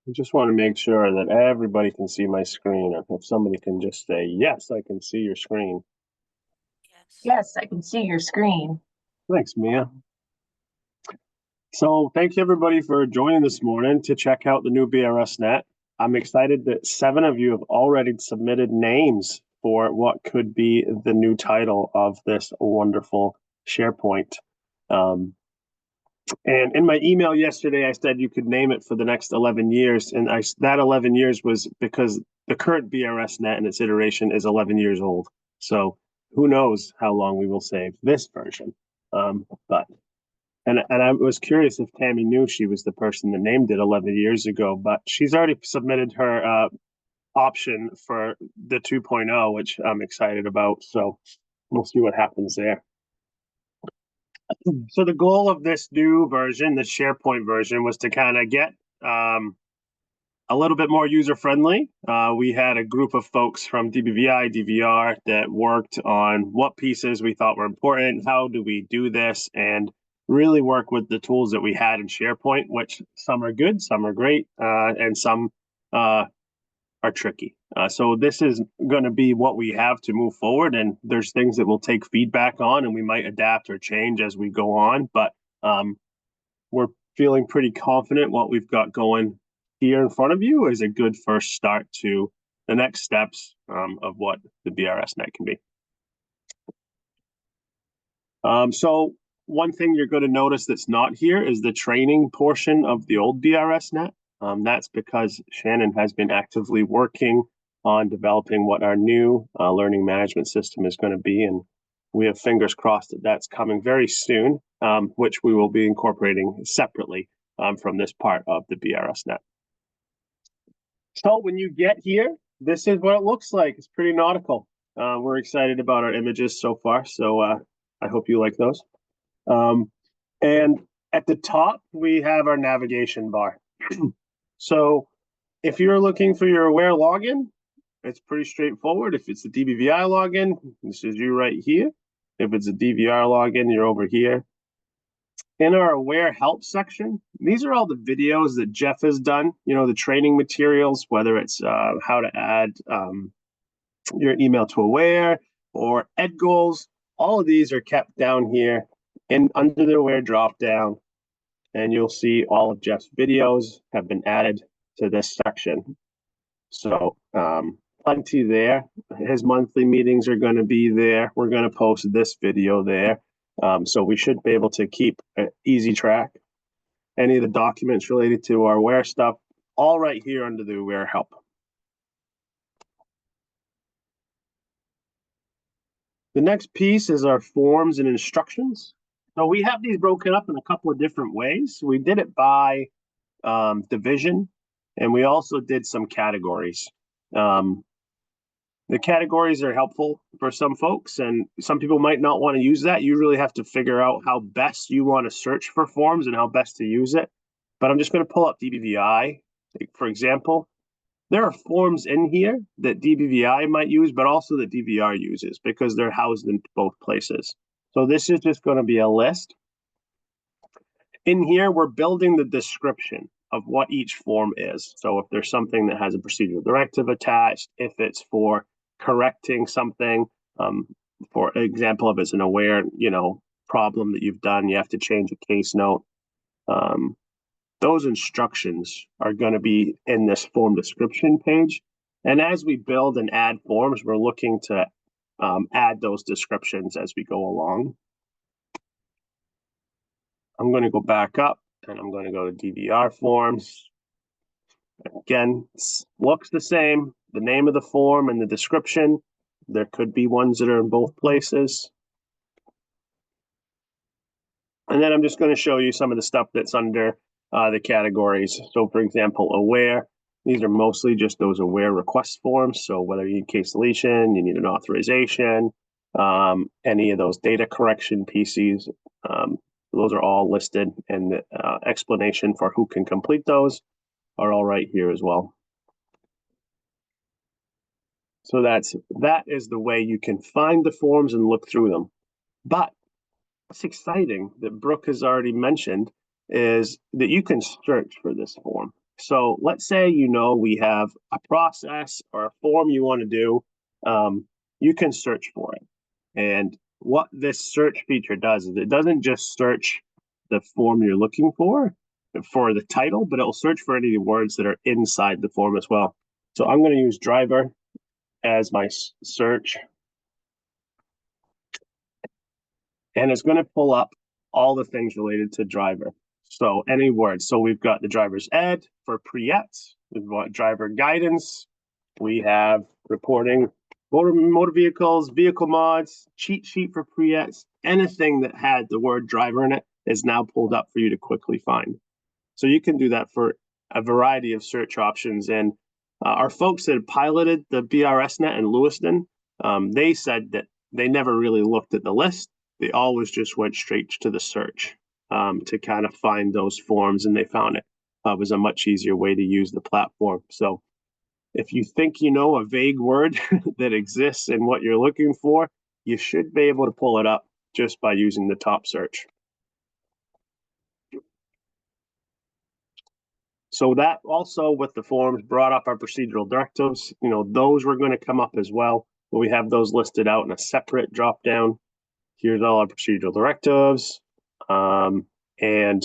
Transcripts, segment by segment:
I just want to make sure that everybody can see my screen. If somebody can just say, yes, I can see your screen. Yes, I can see your screen. Thanks, Mia. So thank you everybody for joining this morning to check out the new BRS Net. I'm excited that 7 of you have already submitted names for what could be the new title of this wonderful SharePoint. And in my email yesterday, I said you could name it for the next 11 years. And that 11 years was because the current BRS Net and its iteration is 11 years old. So who knows how long we will save this version. And I was curious if Tammy knew she was the person that named it 11 years ago, but she's already submitted her option for the 2.0, which I'm excited about. So we'll see what happens there. So the goal of this new version, the SharePoint version, was to kind of get a little bit more user-friendly. We had a group of folks from DBVI, DVR that worked on what pieces we thought were important, how do we do this, and really work with the tools that we had in SharePoint, which some are good, some are great, and some are tricky. So this is going to be what we have to move forward, and there's things that we'll take feedback on, and we might adapt or change as we go on, but we're feeling pretty confident what we've got going here in front of you is a good first start to the next steps of what the BRS Net can be. So one thing you're going to notice that's not here is the training portion of the old BRS Net. That's because Shannon has been actively working on developing what our new learning management system is going to be. And we have fingers crossed that that's coming very soon, which we will be incorporating separately from this part of the BRS Net. So when you get here, this is what it looks like. It's pretty nautical. We're excited about our images so far, so I hope you like those. And at the top, we have our navigation bar. So if you're looking for your Aware login, it's pretty straightforward. If it's a DBVI login, this is you right here. If it's a DVR login, you're over here. In our Aware Help section, these are all the videos that Jeff has done, you know, the training materials, whether it's how to add your email to Aware or Ed goals. All of these are kept down here and under the Aware dropdown, and you'll see all of Jeff's videos have been added to this section. So plenty there. His monthly meetings are going to be there. We're going to post this video there. So we should be able to keep an easy track. Any of the documents related to our Aware stuff, all right here under the Aware Help. The next piece is our forms and instructions. So we have these broken up in a couple of different ways. We did it by division, and we also did some categories. The categories are helpful for some folks, and some people might not want to use that. You really have to figure out how best you want to search for forms and how best to use it. But I'm just going to pull up DBVI, for example. There are forms in here that DBVI might use, but also that DVR uses because they're housed in both places. So this is just going to be a list. In here, we're building the description of what each form is. So if there's something that has a procedural directive attached, if it's for correcting something, for example, if it's an Aware, problem that you've done, you have to change a case note. Those instructions are going to be in this form description page. And as we build and add forms, we're looking to add those descriptions as we go along. I'm going to go back up and I'm going to go to DVR forms. Again, looks the same, the name of the form and the description. There could be ones that are in both places. And then I'm just going to show you some of the stuff that's under the categories. So for example, Aware, these are mostly just those Aware request forms. So whether you need case deletion, you need an authorization, any of those data correction PCs, those are all listed, and the explanation for who can complete those are all right here as well. So that is the way you can find the forms and look through them. But what's exciting that Brooke has already mentioned is that you can search for this form. So let's say, we have a process or a form you want to do. You can search for it. And what this search feature does is it doesn't just search the form you're looking for the title, but it'll search for any words that are inside the form as well. So I'm going to use driver as my search. And it's going to pull up all the things related to driver. So any words. So we've got the driver's ed for pre-ets. We've got driver guidance. We have reporting motor vehicles, vehicle mods, cheat sheet for pre-ets. Anything that had the word driver in it is now pulled up for you to quickly find. So you can do that for a variety of search options. And our folks that piloted the BRS Net in Lewiston, they said that they never really looked at the list. They always just went straight to the search to kind of find those forms, and they found it was a much easier way to use the platform. So if you think you know a vague word that exists in what you're looking for, you should be able to pull it up just by using the top search. So that also with the forms brought up our procedural directives. Those were going to come up as well, but we have those listed out in a separate drop down. Here's all our procedural directives. And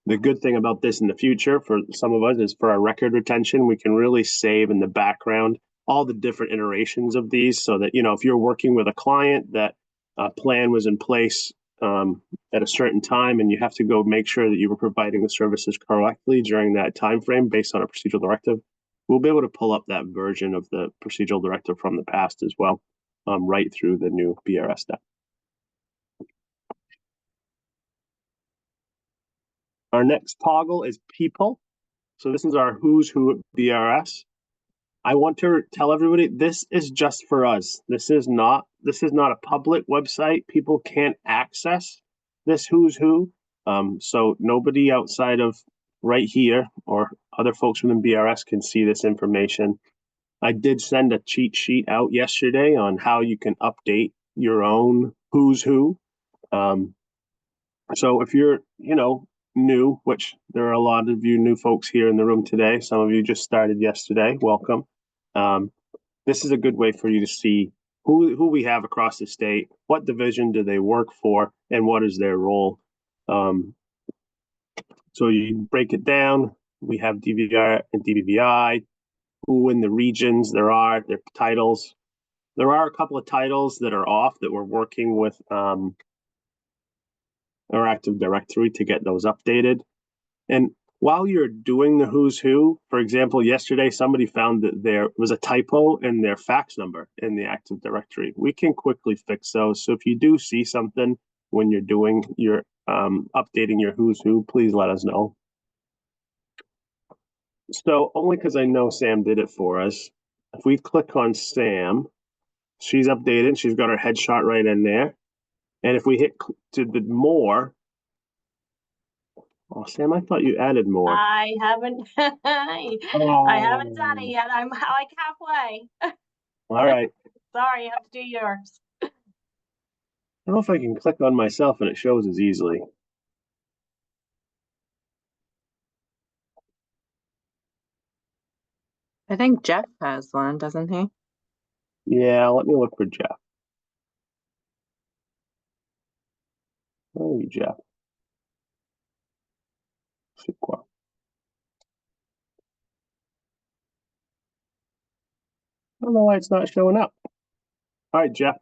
the good thing about this in the future for some of us is for our record retention, we can really save in the background all the different iterations of these so that, if you're working with a client that a plan was in place at a certain time and you have to go make sure that you were providing the services correctly during that time frame based on a procedural directive, we'll be able to pull up that version of the procedural directive from the past as well, right through the new BRS step. Our next toggle is people. So this is our who's who at BRS. I want to tell everybody this is just for us. This is not a public website. People can't access this who's who. So nobody outside of right here or other folks within BRS can see this information. I did send a cheat sheet out yesterday on how you can update your own who's who. So if you're, new, which there are a lot of you new folks here in the room today, some of you just started yesterday, welcome. This is a good way for you to see who we have across the state, what division do they work for, and what is their role. So you break it down, we have DVR and DVVI, who in the regions there are, their titles. There are a couple of titles that are off that we're working with our Active Directory to get those updated. And while you're doing the who's who, for example, yesterday somebody found that there was a typo in their fax number in the Active Directory. We can quickly fix those. So if you do see something when you're doing your updating your who's who, please let us know. So only because I know Sam did it for us, if we click on Sam, she's updated. She's got her headshot right in there. And if we hit to the more, oh, Sam, I thought you added more. I haven't I haven't done it yet. I'm like halfway. All right. Sorry, you have to do yours. I don't know if I can click on myself and it shows as easily. I think Jeff has one, doesn't he? Yeah, let me look for Jeff. Where are you, Jeff? I don't know why it's not showing up. All right, Jeff.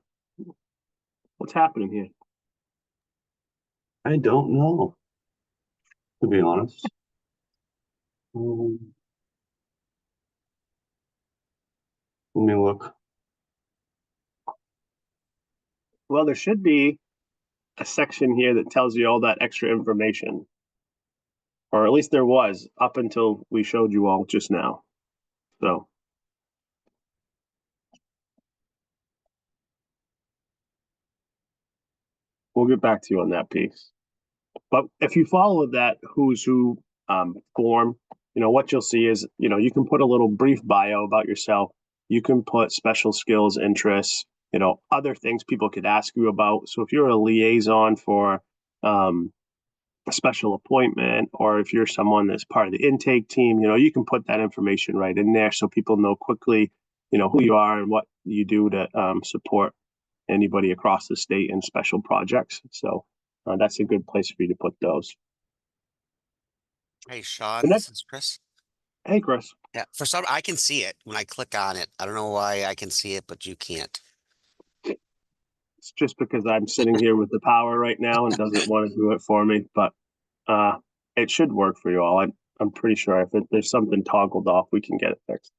What's happening here? I don't know, to be honest. Let me look. Well, there should be a section here that tells you all that extra information. Or at least there was up until we showed you all just now. So. We'll get back to you on that piece. But if you follow that who's who form, what you'll see is, you can put a little brief bio about yourself. You can put special skills, interests, other things people could ask you about. So if you're a liaison for a special appointment, or if you're someone that's part of the intake team, you can put that information right in there so people know quickly, who you are and what you do to support anybody across the state in special projects. So that's a good place for you to put those. Hey, The Sean, next, this is Chris. hey, Chris. Yeah, for some, I can see it when I click on it. I don't know why I can see it, but you can't. It's just because I'm sitting here with the power right now and doesn't want to do it for me, but it should work for you all. I'm pretty sure if there's something toggled off, we can get it fixed.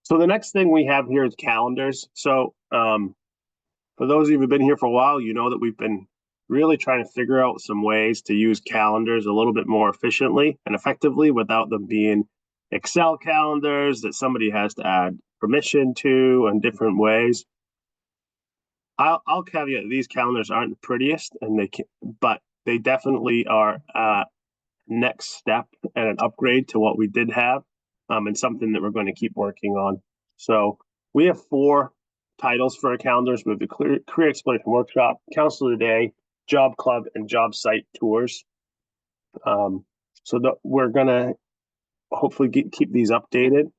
So the next thing we have here is calendars. So for those of you who've been here for a while, you know that we've been really trying to figure out some ways to use calendars a little bit more efficiently and effectively without them being Excel calendars that somebody has to add permission to in different ways. I'll caveat these calendars aren't the prettiest, but they definitely are a next step and an upgrade to what we did have, and something that we're going to keep working on. So we have 4 titles for our calendars. We have the Career Exploration Workshop, Council of the Day, Job Club, and Job Site Tours. We're going to hopefully keep these updated.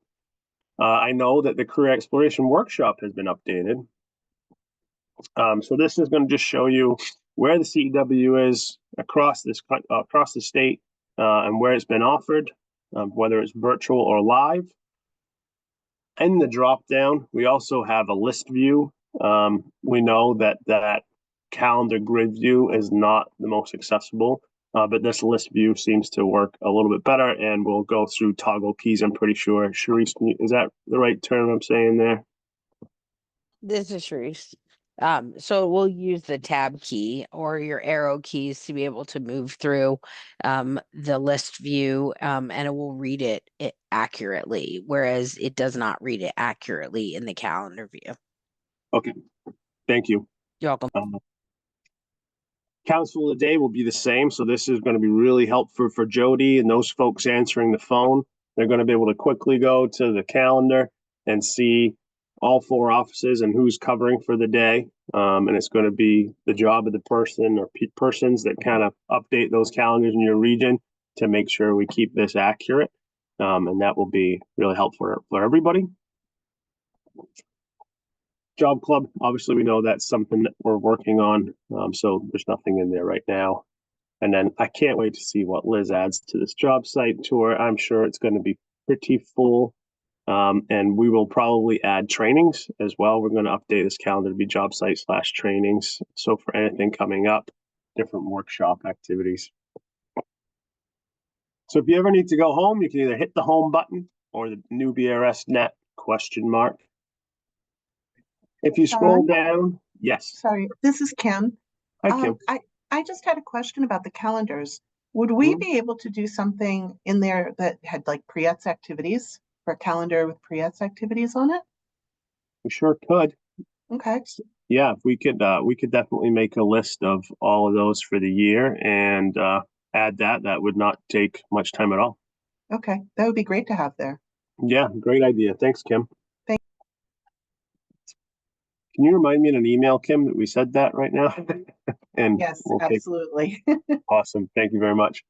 I know that the Career Exploration Workshop has been updated. So this is going to just show you where the CEW is across the state and where it's been offered, whether it's virtual or live. In the drop down, we also have a list view. We know that calendar grid view is not the most accessible, but this list view seems to work a little bit better, and we'll go through toggle keys, I'm pretty sure. Sharice, is that the right term I'm saying there? This is Sharice. So we'll use the tab key or your arrow keys to be able to move through the list view, and it will read it accurately, whereas it does not read it accurately in the calendar view. Okay, thank you. You're welcome. Council of the Day will be the same, so this is going to be really helpful for Jody and those folks answering the phone. They're going to be able to quickly go to the calendar and see all 4 offices and who's covering for the day. And it's going to be the job of the person or persons that kind of update those calendars in your region to make sure we keep this accurate. And that will be really helpful for everybody. Job Club, obviously, we know that's something that we're working on. So there's nothing in there right now. And then I can't wait to see what Liz adds to this job site tour. I'm sure it's going to be pretty full. And we will probably add trainings as well. We're going to update this calendar to be job site / trainings. So for anything coming up, different workshop activities. So if you ever need to go home, you can either hit the home button or the new BRS Net ? If you scroll down, yes. Sorry, this is Kim. Hi, Kim. I just had a question about the calendars. Would we be able to do something in there that had like pre-ETS activities for a calendar with pre-ETS activities on it? We sure could. Okay. Yeah, we could definitely make a list of all of those for the year and add that. That would not take much time at all. Okay, that would be great to have there. Yeah, great idea. Thanks, Kim. Thank Can you remind me in an email, Kim, that we said that right now? And Yes, we'll absolutely. Awesome. Thank you very much.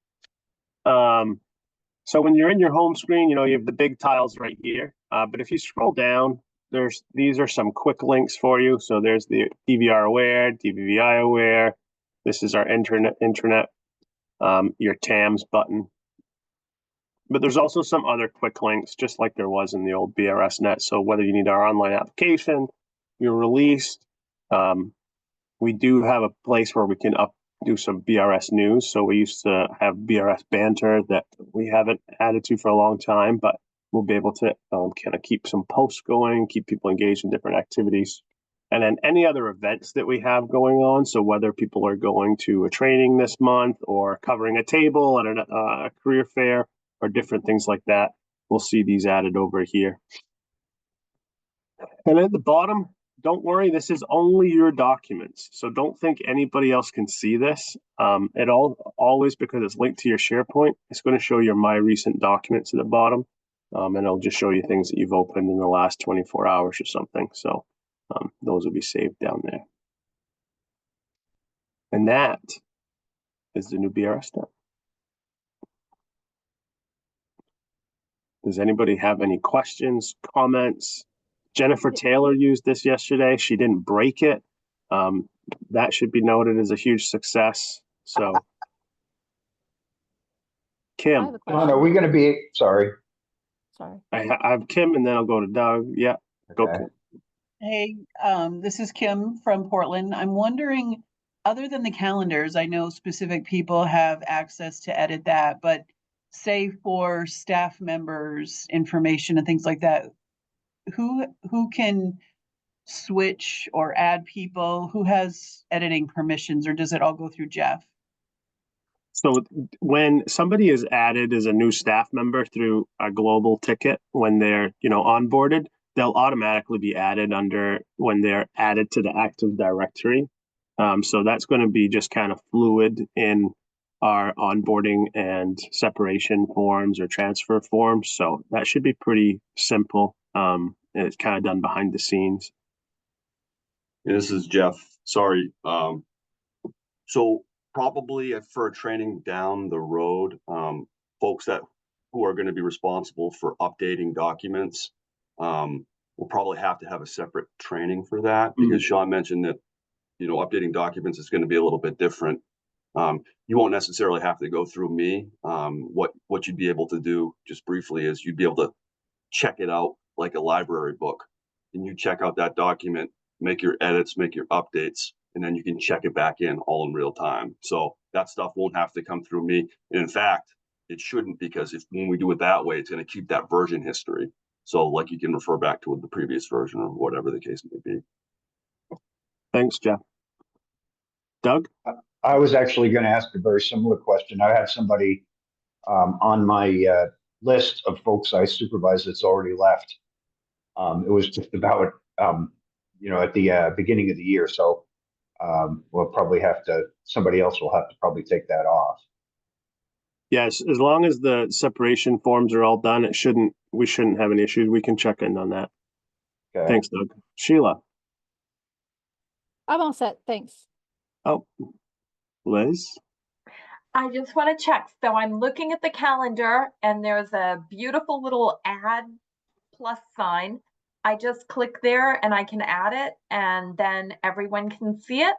So when you're in your home screen, you have the big tiles right here. But if you scroll down, these are some quick links for you. So there's the DVR aware, DVI aware. This is our intranet, your TAMS button. But there's also some other quick links, just like there was in the old BRS Net. So whether you need our online application, you're released, we do have a place where we can do some BRS news. So we used to have BRS banter that we haven't added to for a long time, but we'll be able to kind of keep some posts going, keep people engaged in different activities. And then any other events that we have going on. So whether people are going to a training this month or covering a table at a career fair or different things like that, we'll see these added over here. And at the bottom, don't worry, this is only your documents. So don't think anybody else can see this at all. Always, because it's linked to your SharePoint, it's going to show your My Recent Documents at the bottom. And it'll just show you things that you've opened in the last 24 hours or something. So those will be saved down there. And that is the new BRS Net. Does anybody have any questions, comments? Jennifer Taylor used this yesterday. She didn't break it. That should be noted as a huge success. So, Kim, John, are we going to be, sorry. I have Kim, and then I'll go to Doug. Yeah, go Okay. Kim. Hey, this is Kim from Portland. I'm wondering, other than the calendars, I know specific people have access to edit that, but say for staff members' information and things like that, who can switch or add people? Who has editing permissions, or does it all go through Jeff? So when somebody is added as a new staff member through a global ticket, when they're, onboarded, they'll automatically be added under when they're added to the Active Directory. So that's going to be just kind of fluid in our onboarding and separation forms or transfer forms. So that should be pretty simple. And it's kind of done behind the scenes. Yeah, this is Jeff. Sorry. So probably for a training down the road, folks who are going to be responsible for updating documents, we'll probably have to have a separate training for that, because Sean mentioned that, updating documents is going to be a little bit different. You won't necessarily have to go through me. What you'd be able to do, just briefly, is you'd be able to check it out like a library book, and you check out that document, make your edits, make your updates, and then you can check it back in all in real time. So that stuff won't have to come through me. And in fact, it shouldn't, because when we do it that way, it's going to keep that version history. So like you can refer back to the previous version or whatever the case may be. Thanks, Jeff. Doug? I was actually going to ask a very similar question. I had somebody on my list of folks I supervise that's already left. It was just about, at the beginning of the year. So we'll probably somebody else will have to probably take that off. Yes, as long as the separation forms are all done, we shouldn't have any issues. We can check in on that. Okay. Thanks, Doug. Sheila? I'm all set, thanks. Oh, Liz? I just want to check. So I'm looking at the calendar and there's a beautiful little add plus sign. I just click there and I can add it, and then everyone can see it.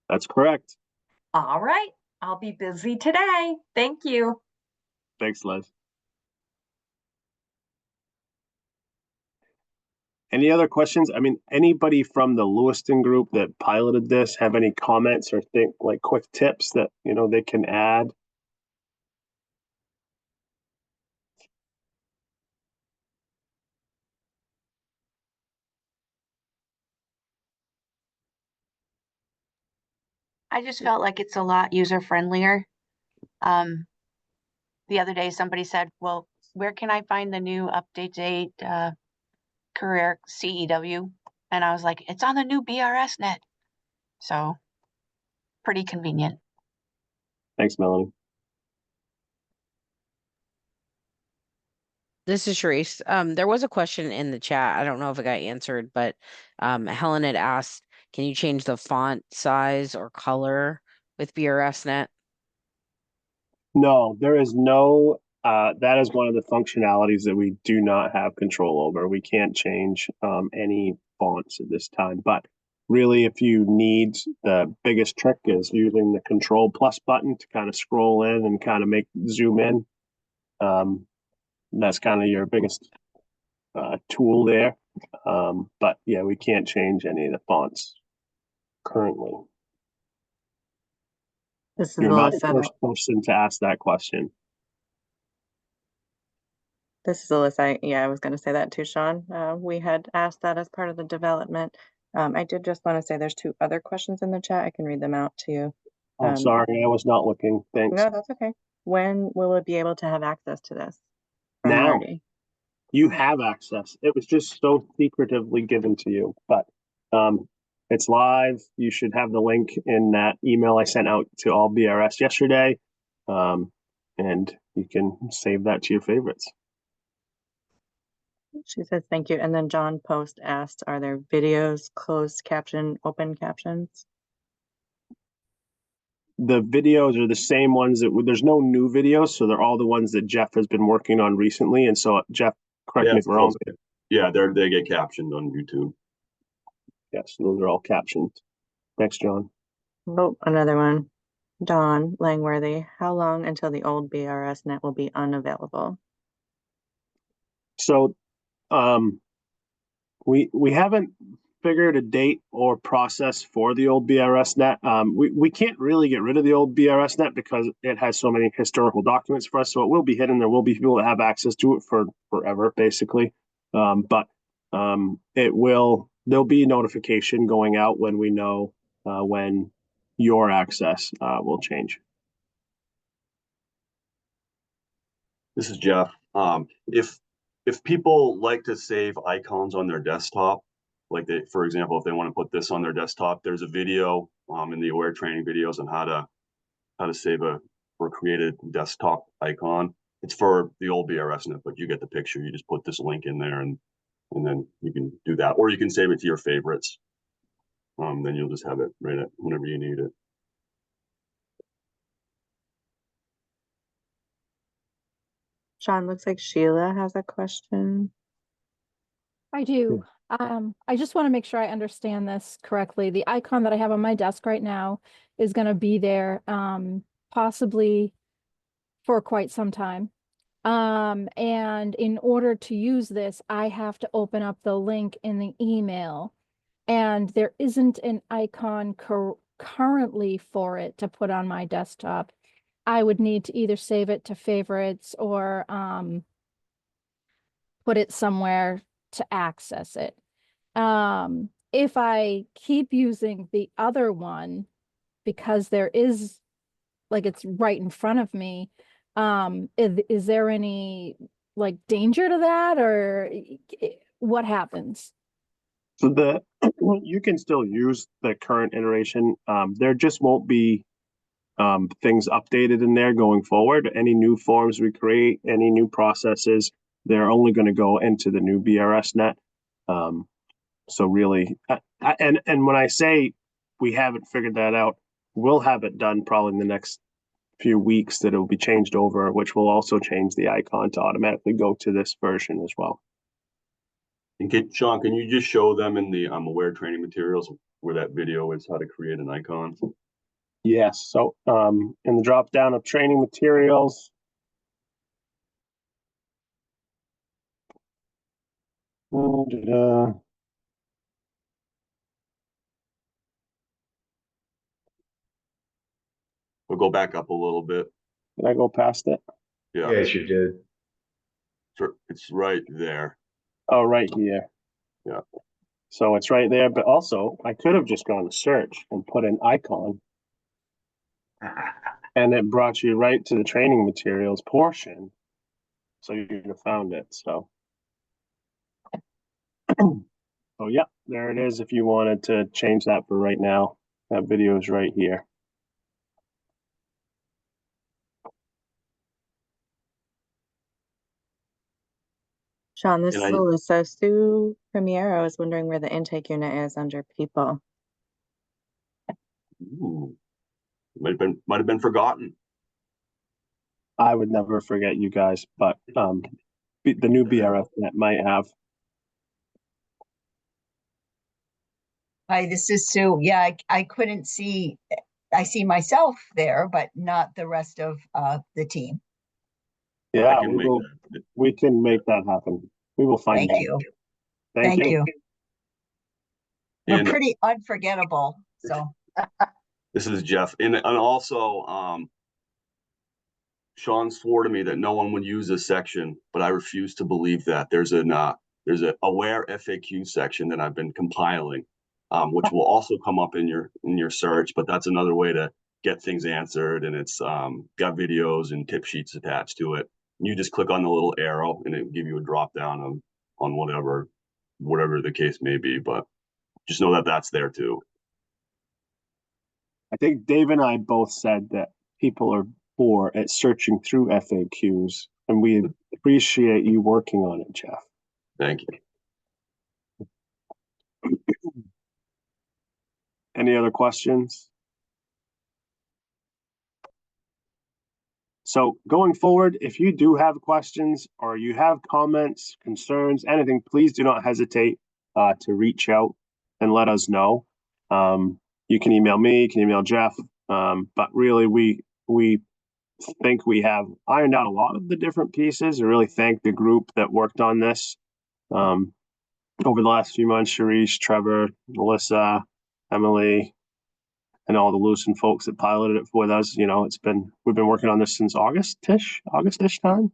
That's correct. All right. I'll be busy today. Thank you. Thanks, Liz. Any other questions? I mean, anybody from the Lewiston group that piloted this have any comments or think like quick tips that, they can add? I just felt like it's a lot user friendlier. The other day somebody said, well, where can I find the new update date career CEW? And I was like, it's on the new BRS Net. So pretty convenient. Thanks, Melanie. This is Sharice. There was a question in the chat. I don't know if it got answered, but Helen had asked, can you change the font size or color with BRS Net? No, there is no, that is one of the functionalities that we do not have control over. We can't change any fonts at this time, but really if you need, the biggest trick is using the Control+ button to kind of scroll in and kind of zoom in. That's kind of your biggest tool there. But yeah, we can't change any of the fonts currently. This is You're not the Alyssa. first person to ask that question. This is Alyssa. Yeah, I was going to say that too, Sean. We had asked that as part of the development. I did just want to say there's 2 other questions in the chat. I can read them out to you. I'm sorry, I was not looking. Thanks. No, that's okay. When will it be able to have access to this? From Now. Marty. You have access. It was just so secretively given to you, but it's live. You should have the link in that email I sent out to all BRS yesterday, and you can save that to your favorites. She says thank you. And then John Post asked, are there videos, closed caption, open captions? the videos are the same ones that there's no new videos, so they're all the ones that Jeff has been working on recently. And so, Jeff, correct me if I'm wrong. Yeah, they get captioned on YouTube. Yes, those are all captioned. Thanks, John. Oh, another one. Dawn Langworthy, how long until the old BRS net will be unavailable? So, we haven't figured a date or process for the old BRS net. We can't really get rid of the old BRS net because it has so many historical documents for us. So it will be hidden. There will be people that have access to it for forever, basically. But there'll be notification going out when we know when your access will change. This is Jeff. If people like to save icons on their desktop, like for example, if they want to put this on their desktop, there's a video in the Aware training videos on how to save or create a desktop icon. It's for the old BRS net, but you get the picture. You just put this link in there, and then you can do that, or you can save it to your favorites. Then you'll just have it right at whenever you need it. Sean, looks like Sheila has a question. I do. I just want to make sure I understand this correctly. The icon that I have on my desk right now is going to be there, possibly for quite some time. And in order to use this, I have to open up the link in the email, and there isn't an icon currently for it to put on my desktop. I would need to either save it to favorites or put it somewhere to access it. If I keep using the other one, because there is, like, it's right in front of me, is there any like danger to that, or what happens? So you can still use the current iteration. There just won't be things updated in there going forward. Any new forms we create, any new processes, they're only going to go into the new BRS net. So really, and when I say we haven't figured that out, we'll have it done probably in the next few weeks that it will be changed over, which will also change the icon to automatically go to this version as well. And Sean, can you just show them in the Aware training materials where that video is how to create an icon? Yes. So in the drop down of training materials, we'll go back up a little bit. Did I go past it? Yeah. Yes, you did. It's right there. Oh, right here. Yeah. So it's right there, but also I could have just gone to search and put an icon, and it brought you right to the training materials portion. So you could have found it. So, oh yeah, there it is. If you wanted to change that for right now, that video is right here. Sean, this And is Alyssa. Sue Primiero is wondering where the intake unit is under people. Might have been forgotten. I would never forget you guys, but the new BRS net might have. Hi, this is Sue. Yeah, I couldn't see, I see myself there, but not the rest of the team. Yeah, we can make that happen. We will find Thank you. you. Thank you. We're pretty unforgettable, so. This is Jeff. And also, Sean swore to me that no one would use this section, but I refuse to believe that. There's an Aware FAQ section that I've been compiling, which will also come up in your search, but that's another way to get things answered, and it's got videos and tip sheets attached to it. You just click on the little arrow and it'll give you a drop down on whatever the case may be, but just know that that's there too. I think Dave and I both said that people are poor at searching through FAQs, and we appreciate you working on it, Jeff. Thank you. Any other questions? So going forward, if you do have questions or you have comments, concerns, anything, please do not hesitate to reach out and let us know. You can email me, you can email Jeff, but really we think we have ironed out a lot of the different pieces. I really thank the group that worked on this over the last few months, Sharice, Trevor, Melissa, Emily, and all the Lucent folks that piloted it with us. You know, we've been working on this since August-ish time.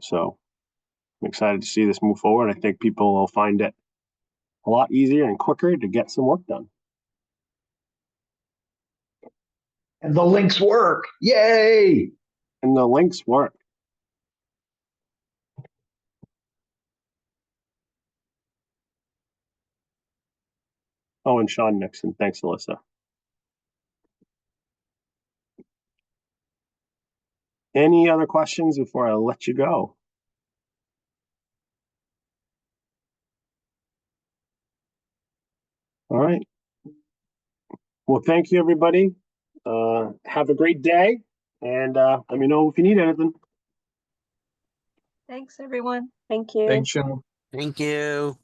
So I'm excited to see this move forward. I think people will find it a lot easier and quicker to get some work done. And the links work. Yay! And the links work. Oh, and Sean Nixon. Thanks, Alyssa. Any other questions before I let you go? All right. Well, thank you, everybody. Have a great day, and let me know if you need anything. Thanks, everyone. Thank you. Thanks, Sean. Thank you.